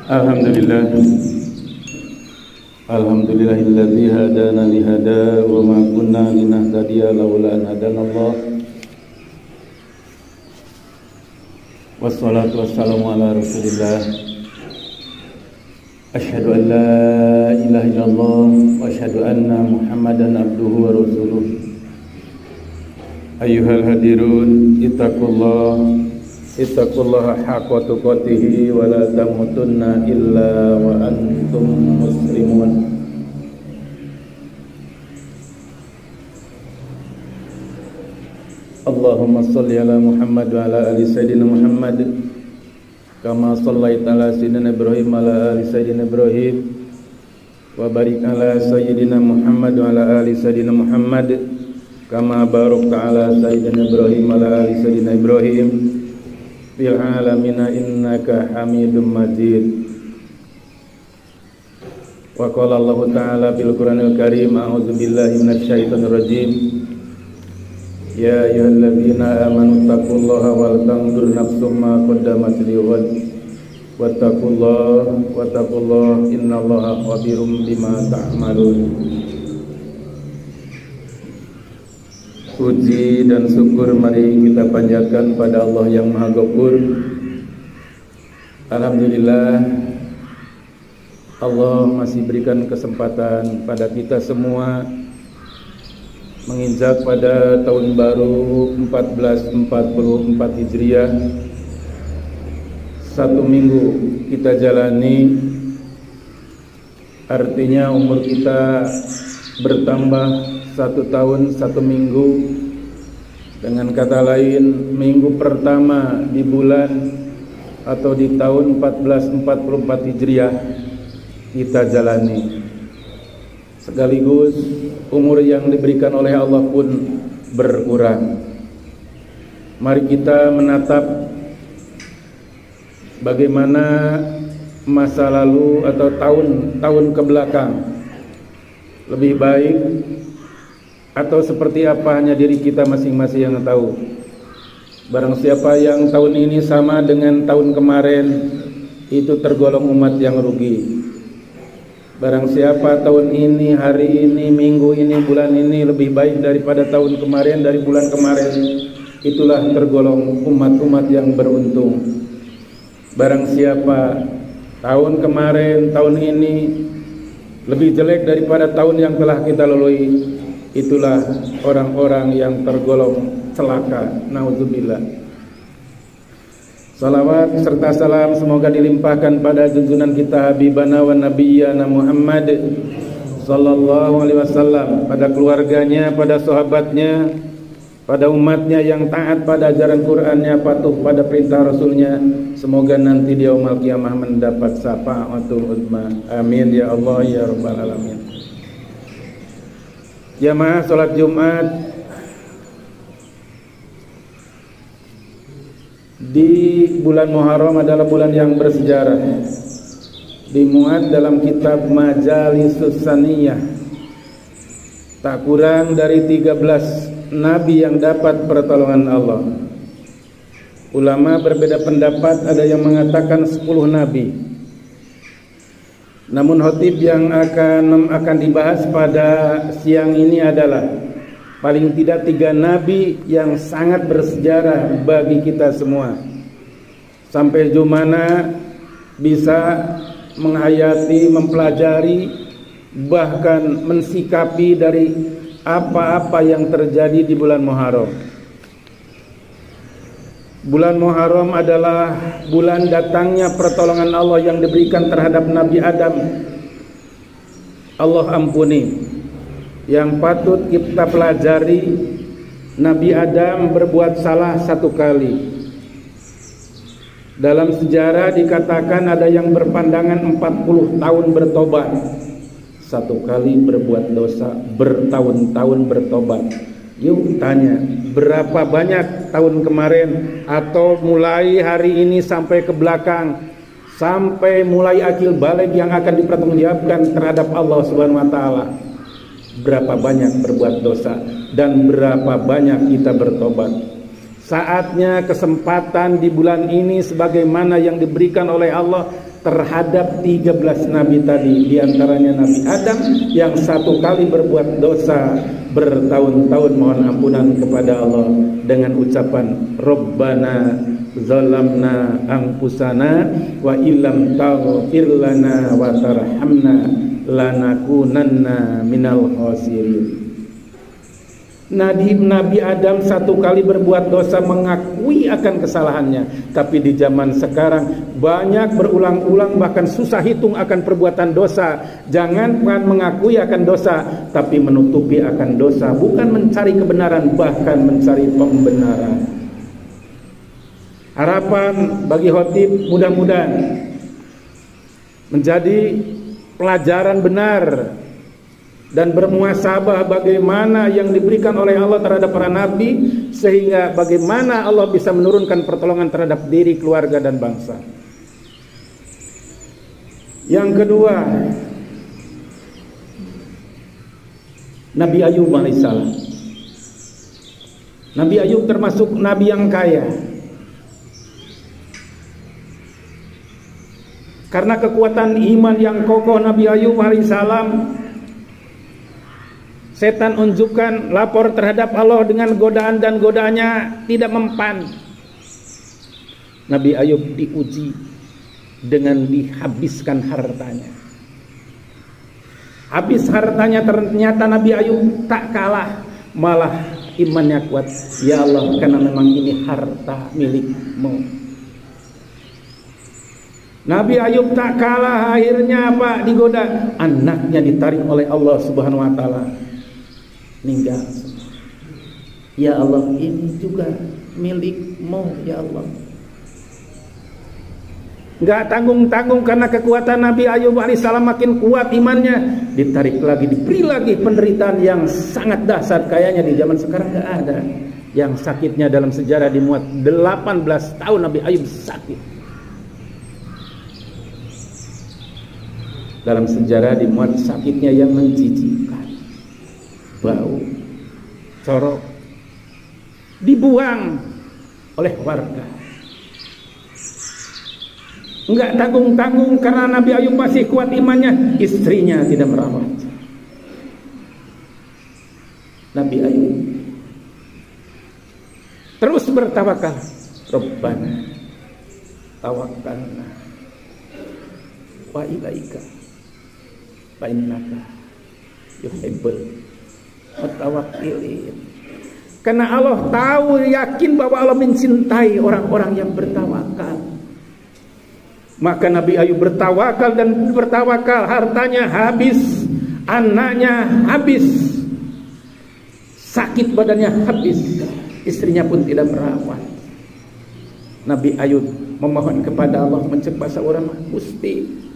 Alhamdulillah. Alhamdulillahilladzi hadana li hada wa ma kunna linahtadiya laula an hadanallah. Wassalatu wassalamu ala Rasulillah. Asyhadu an la ilaha illallah wa asyhadu anna Muhammadan abduhu wa rasuluh. Ayyuhal hadirun, ittaqullaha haqqa tuqatih wa la tamutunna illa wa antum muslimun. Allahumma shalli ala Muhammad wa ala ali sayyidina Muhammad kama shallaita ala sayyidina Ibrahim wa ala ali sayyidina Ibrahim wa barik ala sayyidina Muhammad wa ala ali sayyidina Muhammad kama barakta ala sayyidina Ibrahim wa ala ali sayyidina Ibrahim fil alamin innaka Hamidum Majid. Wa qala Allah ta'ala fil Qur'anil Karim, a'udzu billahi minasyaitonir rajim. Ya ayyuhalladzina amanu taqullaha wal tanzur nafsum ma qaddamat lighad wattaqullaha innallaha khabirum bima ta'malun. Puji dan syukur mari kita panjatkan pada Allah yang Maha Ghafur. Alhamdulillah, Allah masih berikan kesempatan pada kita semua menginjak pada tahun baru 1444 Hijriah. Satu minggu kita jalani, artinya umur kita bertambah 1 tahun 1 minggu. Dengan kata lain, minggu pertama di bulan atau di tahun 1444 Hijriah kita jalani. Sekaligus umur yang diberikan oleh Allah pun berkurang. Mari kita menatap bagaimana masa lalu atau tahun-tahun ke belakang lebih baik atau seperti apa, hanya diri kita masing-masing yang tahu. Barang siapa yang tahun ini sama dengan tahun kemarin, itu tergolong umat yang rugi. Barang siapa tahun ini, hari ini, minggu ini, bulan ini lebih baik daripada tahun kemarin, dari bulan kemarin, itulah tergolong umat-umat yang beruntung. Barang siapa tahun kemarin, tahun ini lebih jelek daripada tahun yang telah kita lalui, itulah orang-orang yang tergolong celaka. Nauzubillah. Salawat serta salam semoga dilimpahkan pada junjungan kita Habibana wa Nabiyyana Muhammad sallallahu alaihi wasallam, pada keluarganya, pada sahabatnya, pada umatnya yang taat pada ajaran Qur'annya, patuh pada perintah Rasulnya. Semoga nanti di yaumul qiyamah mendapat syafaatul uzma. Amin ya Allah ya rabbal alamin. Jamaah salat Jumat di bulan Muharram adalah bulan yang bersejarah, dimuat dalam kitab Majalisus Saniyah. Tak kurang dari 13 nabi yang dapat pertolongan Allah. Ulama berbeda pendapat, ada yang mengatakan 10 nabi. Namun khotib yang akan dibahas pada siang ini adalah paling tidak 3 nabi yang sangat bersejarah bagi kita semua, sampai jumana bisa menghayati, mempelajari, bahkan mensikapi dari apa-apa yang terjadi di bulan Muharram. Bulan Muharram adalah bulan datangnya pertolongan Allah yang diberikan terhadap Nabi Adam. Allah ampuni. Yang patut kita pelajari, Nabi Adam berbuat salah 1 kali. Dalam sejarah dikatakan ada yang berpandangan 40 tahun bertobat. 1 kali berbuat dosa, bertahun-tahun bertobat. Yuk tanya, berapa banyak tahun kemarin atau mulai hari ini sampai ke belakang, sampai mulai akil balik yang akan dipertanggungjawabkan terhadap Allah Subhanahu wa taala? Berapa banyak berbuat dosa dan berapa banyak kita bertobat? Saatnya kesempatan di bulan ini sebagaimana yang diberikan oleh Allah terhadap 13 nabi tadi, di antaranya Nabi Adam yang satu kali berbuat dosa bertahun-tahun mohon ampunan kepada Allah dengan ucapan Rabbana zalamna anfusana wa illam taghfir lana wa tarhamna lanakunanna minal khasirin. Nabi Adam satu kali berbuat dosa mengakui akan kesalahannya. Tapi di zaman sekarang banyak berulang-ulang bahkan susah hitung akan perbuatan dosa. Jangan mengakui akan dosa, tapi menutupi akan dosa. Bukan mencari kebenaran, bahkan mencari pembenaran. Harapan bagi khotib mudah-mudahan menjadi pelajaran benar dan bermuhasabah bagaimana yang diberikan oleh Allah terhadap para nabi, sehingga bagaimana Allah bisa menurunkan pertolongan terhadap diri, keluarga, dan bangsa. Yang kedua, Nabi Ayub alaihissalam. Nabi Ayub termasuk nabi yang kaya. Karena kekuatan iman yang kokoh Nabi Ayub alaihissalam, setan unjukkan lapor terhadap Allah dengan godaan dan godaannya tidak mempan. Nabi Ayub diuji dengan dihabiskan hartanya. Habis hartanya, ternyata Nabi Ayub tak kalah, malah imannya kuat. Ya Allah, karena memang ini harta milikmu. Nabi Ayub tak kalah, akhirnya apa? Digoda, anaknya ditarik oleh Allah Subhanahu wa taala. Meninggal. Ya Allah, ini juga milikmu ya Allah. Enggak tanggung-tanggung karena kekuatan Nabi Ayub alaihissalam makin kuat imannya, ditarik lagi, diberi lagi penderitaan yang sangat dahsyat. Kayaknya di zaman sekarang enggak ada yang sakitnya dalam sejarah dimuat. 18 tahun Nabi Ayub sakit. Dalam sejarah dimuat sakitnya yang menjijikkan. Bau, corok, dibuang oleh warga. Enggak tanggung-tanggung karena Nabi Ayub masih kuat imannya, istrinya tidak merawat. Nabi Ayub terus bertawakal. Rabbana tawakkalna wa ilaika fa innaka yuhibbul mutawakkilin. Karena Allah tahu, yakin bahwa Allah mencintai orang-orang yang bertawakal. Maka Nabi Ayub bertawakal dan bertawakal, hartanya habis, anaknya habis, sakit badannya habis, istrinya pun tidak merawat. Nabi Ayub memohon kepada Allah, mencegah seorang, Gusti,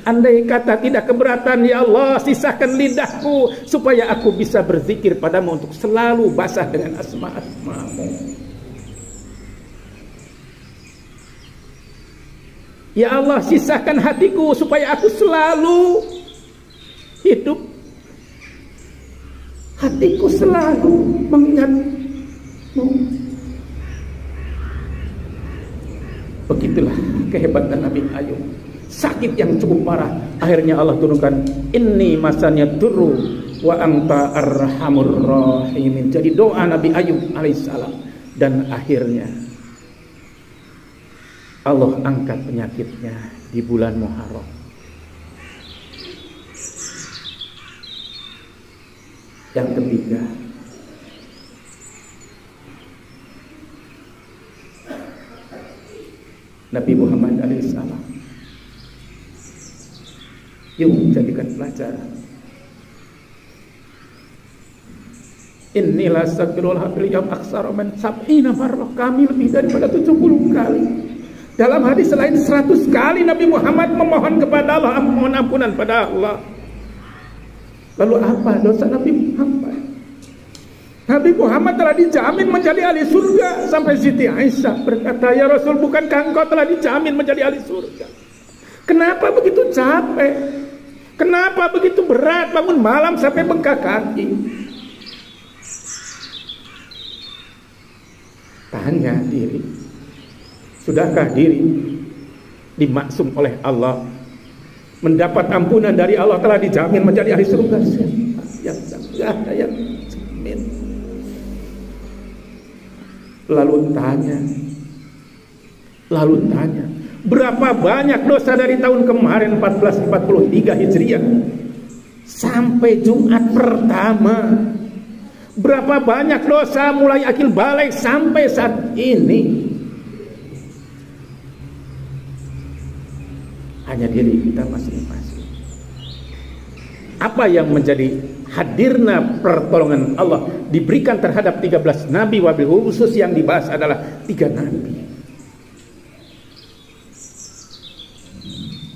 andai kata tidak keberatan ya Allah, sisakan lidahku supaya aku bisa berzikir padamu untuk selalu basah dengan asma-asmamu. Ya Allah, sisakan hatiku supaya aku selalu hidup, hatiku selalu mengingatmu. Begitulah kehebatan Nabi Ayub. Sakit yang cukup parah, akhirnya Allah turunkan inni masanya durru wa anta arhamur rahimin. Jadi doa Nabi Ayub alaihissalam, dan akhirnya Allah angkat penyakitnya di bulan Muharram. Yang ketiga, Nabi Muhammad alaihissalam. Yuk jadikan pelajaran. Inilah astagfirullah bil yaum aksara min sab'ina marrah. Kami lebih daripada 70 kali. Dalam hadis lain 100 kali Nabi Muhammad memohon kepada Allah, mohon ampunan pada Allah. Lalu apa dosa Nabi Muhammad? Nabi Muhammad telah dijamin menjadi ahli surga. Sampai Siti Aisyah berkata, ya Rasul, bukankah engkau telah dijamin menjadi ahli surga? Kenapa begitu capek? Kenapa begitu berat bangun malam sampai bengkak kaki? Tanya diri, sudahkah diri dimaksum oleh Allah, mendapat ampunan dari Allah, telah dijamin menjadi ahli surga? Yang ada yang jamin. Lalu tanya, berapa banyak dosa dari tahun kemarin 1443 Hijriah sampai Jumat pertama? Berapa banyak dosa mulai akil balik sampai saat ini? Hanya diri kita masing-masing. Apa yang menjadi hadirnya pertolongan Allah diberikan terhadap 13 nabi, wabil khusus yang dibahas adalah 3 nabi.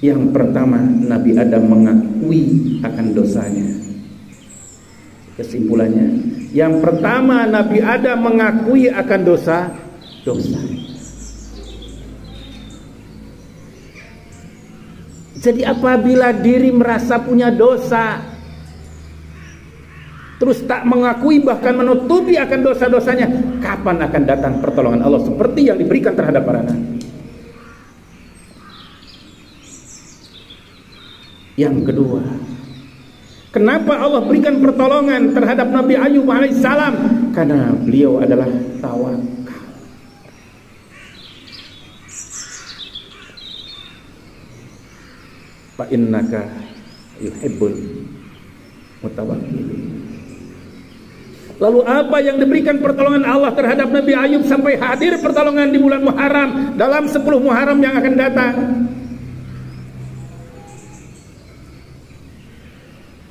Yang pertama, Nabi Adam mengakui akan dosanya. Kesimpulannya, yang pertama Nabi Adam mengakui akan dosa. Jadi apabila diri merasa punya dosa, terus tak mengakui bahkan menutupi akan dosa-dosanya, kapan akan datang pertolongan Allah seperti yang diberikan terhadap para nabi? Yang kedua, kenapa Allah berikan pertolongan terhadap Nabi Ayub alaihissalam? Karena beliau adalah tawakal. Fa innaka yuhibbul mutawakkilin. Lalu apa yang diberikan pertolongan Allah terhadap Nabi Ayub sampai hadir pertolongan di bulan Muharram, dalam 10 Muharram yang akan datang?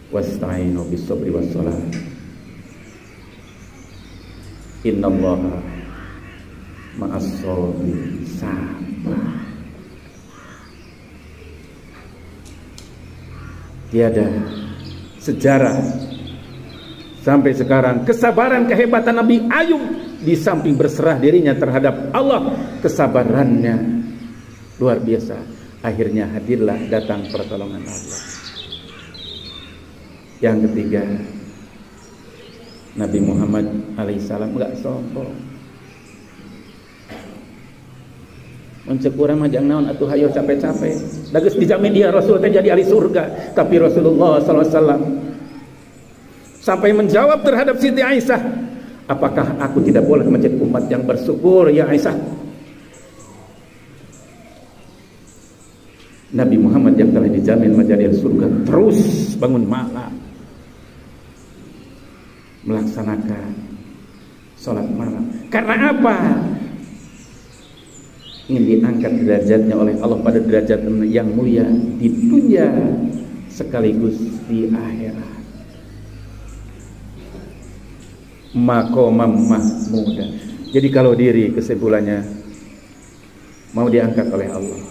Wasta'inu bis-sabri was-salat. Innallaha ma'as-sabirin. Sabar. Tiada sejarah sampai sekarang kesabaran kehebatan Nabi Ayub, di samping berserah dirinya terhadap Allah, kesabarannya luar biasa. Akhirnya hadirlah datang pertolongan Allah. Yang ketiga, Nabi Muhammad alaihissalam enggak sombong. Mencekuran majang naon atuh hayo capek-capek. Dageus dijamin dia Rasul teh jadi ahli surga. Tapi Rasulullah SAW sampai menjawab terhadap Siti Aisyah, apakah aku tidak boleh menjadi umat yang bersyukur ya Aisyah? Nabi Muhammad yang telah dijamin menjadi ahli surga terus bangun malam melaksanakan sholat malam. Karena apa? Ingin diangkat derajatnya oleh Allah pada derajat yang mulia di dunia sekaligus di akhirat. Maqamam mahmuda. Jadi kalau diri kesimpulannya mau diangkat oleh Allah,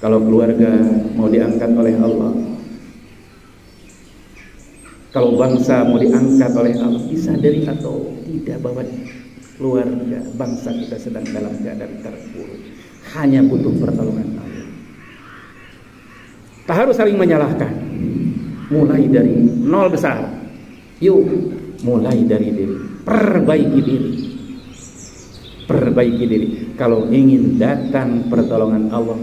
kalau keluarga mau diangkat oleh Allah, kalau bangsa mau diangkat oleh Allah, disadari atau tidak bahwa keluarga bangsa kita sedang dalam keadaan terpuruk, hanya butuh pertolongan Allah. Tak harus saling menyalahkan. Mulai dari nol besar. Yuk, mulai dari diri. Perbaiki diri. Perbaiki diri. Kalau ingin datang pertolongan Allah,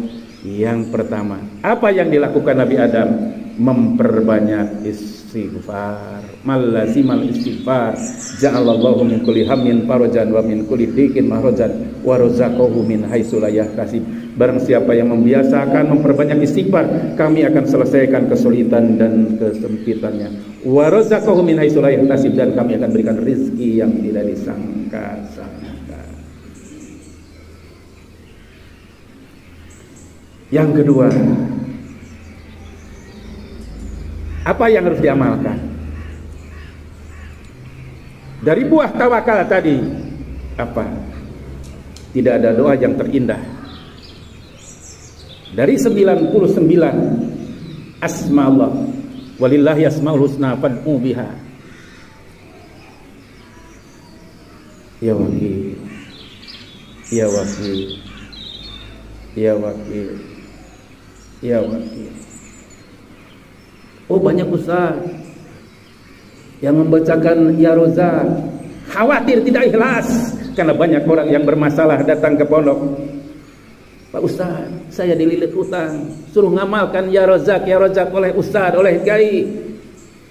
yang pertama, apa yang dilakukan Nabi Adam? Memperbanyak istighfar. Malazimal istighfar, ja'alallahu min kulli hammin farajan wa min kulli dhiqin mahrajan wa razaqahu min haitsu la yahtasib. Barang siapa yang membiasakan memperbanyak istighfar, kami akan selesaikan kesulitan dan kesempitannya. Wa razaqahu min haitsu la yahtasib, dan kami akan berikan rezeki yang tidak disangka-sangka. Yang kedua, apa yang harus diamalkan? Dari buah tawakal tadi, apa? Tidak ada doa yang terindah. Dari 99 asma Allah, walillahi asmaul husna fad'u biha. Ya wakil, ya wakil, ya wakil, ya wakil. Oh, banyak ustaz yang membacakan ya Rozak, khawatir tidak ikhlas. Karena banyak orang yang bermasalah datang ke pondok. Pak Ustaz, saya dililit hutang, suruh ngamalkan ya Razak oleh Ustaz, oleh Kiai.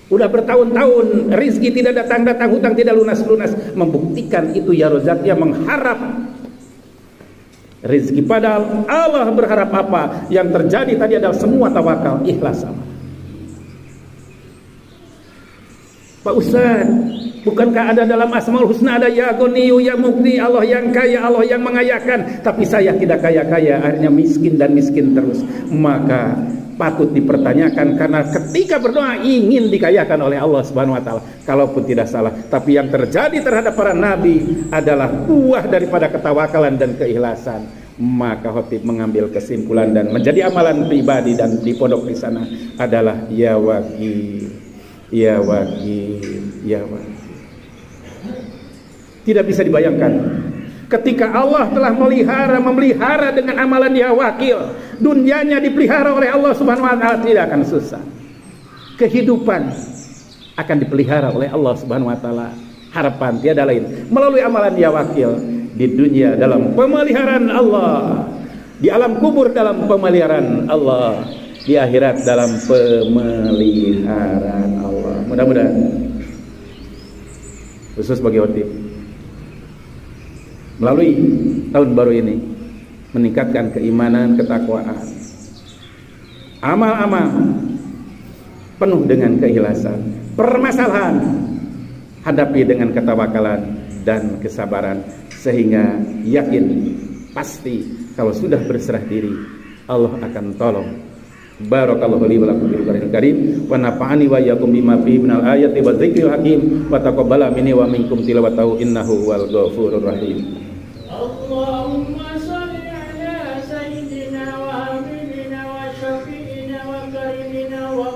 Udah bertahun-tahun rizki tidak datang-datang, hutang tidak lunas-lunas. Membuktikan itu ya Razak yang mengharap rizki. Padahal Allah berharap apa? Yang terjadi tadi adalah semua tawakal, ikhlas sama. Pak Ustaz, bukankah ada dalam Asmaul Husna ada ya Ghaniyu, ya Mughni, Allah yang kaya, Allah yang mengayakan, tapi saya tidak kaya-kaya, akhirnya miskin dan miskin terus. Maka patut dipertanyakan, karena ketika berdoa ingin dikayakan oleh Allah Subhanahu wa taala, kalaupun tidak salah. Tapi yang terjadi terhadap para nabi adalah buah daripada ketawakalan dan keikhlasan. Maka khatib mengambil kesimpulan dan menjadi amalan pribadi dan di pondok di sana adalah ya Wakil, ya Wakil, ya Wakil. Tidak bisa dibayangkan ketika Allah telah memelihara dengan amalan ya Wakil, dunianya dipelihara oleh Allah Subhanahu wa taala, tidak akan susah. Kehidupan akan dipelihara oleh Allah Subhanahu wa taala. Harapan tiada lain melalui amalan ya Wakil, di dunia dalam pemeliharaan Allah, di alam kubur dalam pemeliharaan Allah, di akhirat dalam pemeliharaan Allah. Mudah-mudahan khusus bagi khotib melalui tahun baru ini meningkatkan keimanan, ketakwaan, amal-amal penuh dengan keikhlasan, permasalahan hadapi dengan ketawakalan dan kesabaran, sehingga yakin pasti kalau sudah berserah diri Allah akan tolong. Barakallahu li wa lakum bil Qur'anil Karim wa nafa'ani wa iyyakum bima fihi minal ayati wa dzikril hakim wa taqabbala minni wa minkum tilawatahu innahu wal ghafurur rahim. Allahumma shalli ala sayyidina wa habibina wa syafi'ina wa karimina wa